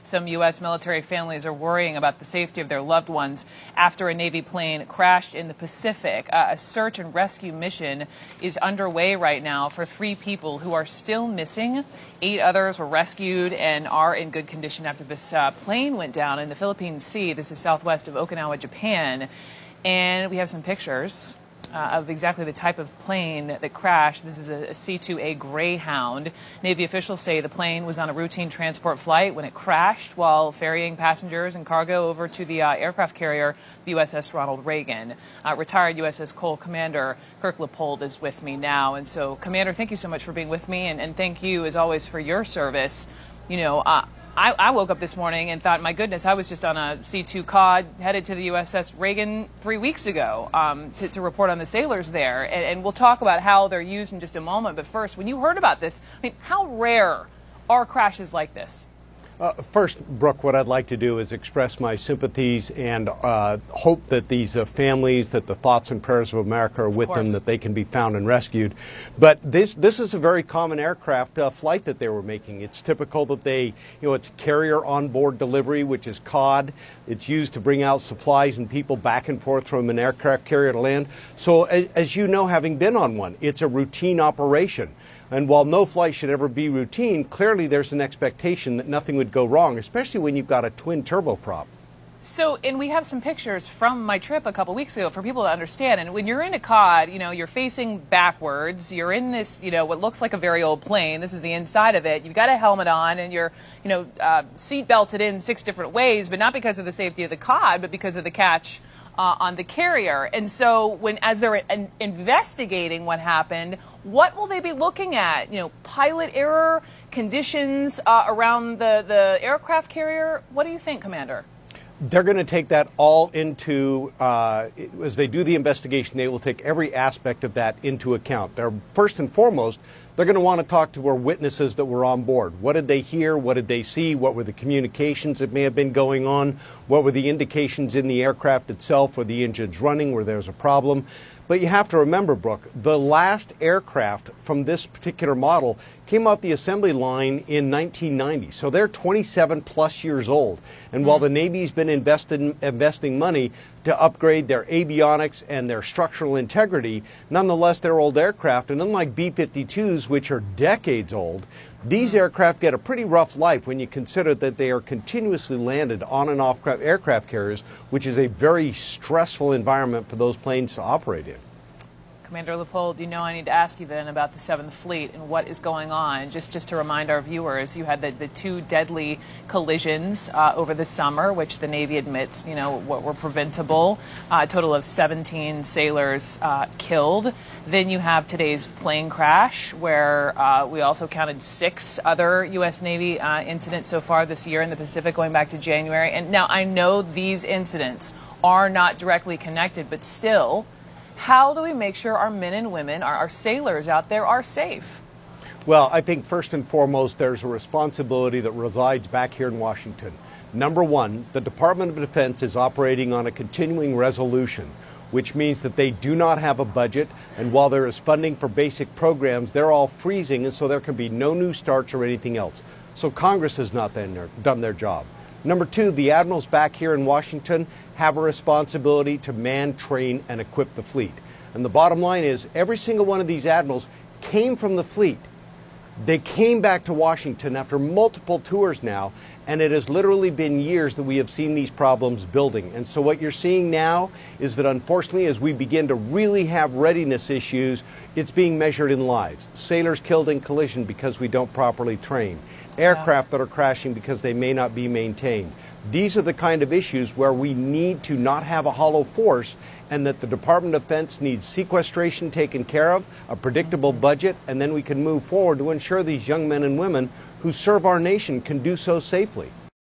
Some U.S. military families are worrying about the safety of their loved ones after a Navy plane crashed in the Pacific. A search and rescue mission is underway right now for 3 people who are still missing. 8 others were rescued and are in good condition after this plane went down in the Philippine Sea. This is southwest of Okinawa, Japan. And we have some pictures of exactly the type of plane that crashed. This is a C-2A Greyhound. Navy officials say the plane was on a routine transport flight when it crashed while ferrying passengers and cargo over to the aircraft carrier, the USS Ronald Reagan. Retired USS Cole Commander Kirk Leopold is with me now. And so, Commander, thank you so much for being with me, and thank you, as always, for your service. You know, I woke up this morning and thought, my goodness, I was just on a C-2 Cod headed to the USS Reagan 3 weeks ago to report on the sailors there. And we'll talk about how they're used in just a moment. But first, when you heard about this, I mean, how rare are crashes like this? First, Brooke, what I'd like to do is express my sympathies and hope that these families, that the thoughts and prayers of America are with them, that they can be found and rescued. But this is a very common aircraft flight that they were making. It's typical that it's carrier onboard delivery, which is COD. It's used to bring out supplies and people back and forth from an aircraft carrier to land. So as you know, having been on one, it's a routine operation. And while no flight should ever be routine, clearly there's an expectation that nothing would go wrong, especially when you've got a twin turboprop. So, and we have some pictures from my trip a couple weeks ago for people to understand. And when you're in a COD, you know, you're facing backwards. You're in this, you know, what looks like a very old plane. This is the inside of it. You've got a helmet on, and you're, you know, seat belted in 6 different ways, but not because of the safety of the COD, but because of the catch on the carrier. And so as they're investigating what happened, what will they be looking at? You know, pilot error, conditions around the aircraft carrier? What do you think, Commander? They're going to take that all into, as they do the investigation, they will take every aspect of that into account. They're, first and foremost, they're going to want to talk to our witnesses that were on board. What did they hear? What did they see? What were the communications that may have been going on? What were the indications in the aircraft itself? Were the engines running? Where there was a problem? But you have to remember, Brooke, the last aircraft from this particular model came off the assembly line in 1990. So they're 27 plus years old. And while the Navy's been investing money to upgrade their avionics and their structural integrity, nonetheless, they're old aircraft. And unlike B-52s, which are decades old, these aircraft get a pretty rough life when you consider that they are continuously landed on and off aircraft carriers, which is a very stressful environment for those planes to operate in. Commander Leopold, you know I need to ask you then about the 7th Fleet and what is going on. Just to remind our viewers, you had the 2 deadly collisions over the summer, which the Navy admits, you know, what were preventable. A total of 17 sailors killed. Then you have today's plane crash, where we also counted 6 other U.S. Navy incidents so far this year in the Pacific, going back to January. And now I know these incidents are not directly connected, but still, how do we make sure our men and women, our sailors out there, are safe? Well, I think first and foremost, there's a responsibility that resides back here in Washington. Number one, the Department of Defense is operating on a continuing resolution, which means that they do not have a budget, and while there is funding for basic programs, they're all freezing, and so there can be no new starts or anything else. So Congress has not done their job. Number two, the admirals back here in Washington have a responsibility to man, train, and equip the fleet. And the bottom line is, every single one of these admirals came from the fleet. They came back to Washington after multiple tours now, and it has literally been years that we have seen these problems building. And so what you're seeing now is that, unfortunately, as we begin to really have readiness issues, it's being measured in lives. Sailors killed in collision because we don't properly train. Aircraft that are crashing because they may not be maintained. These are the kind of issues where we need to not have a hollow force, and that the Department of Defense needs sequestration taken care of, a predictable budget, and then we can move forward to ensure these young men and women who serve our nation can do so safely.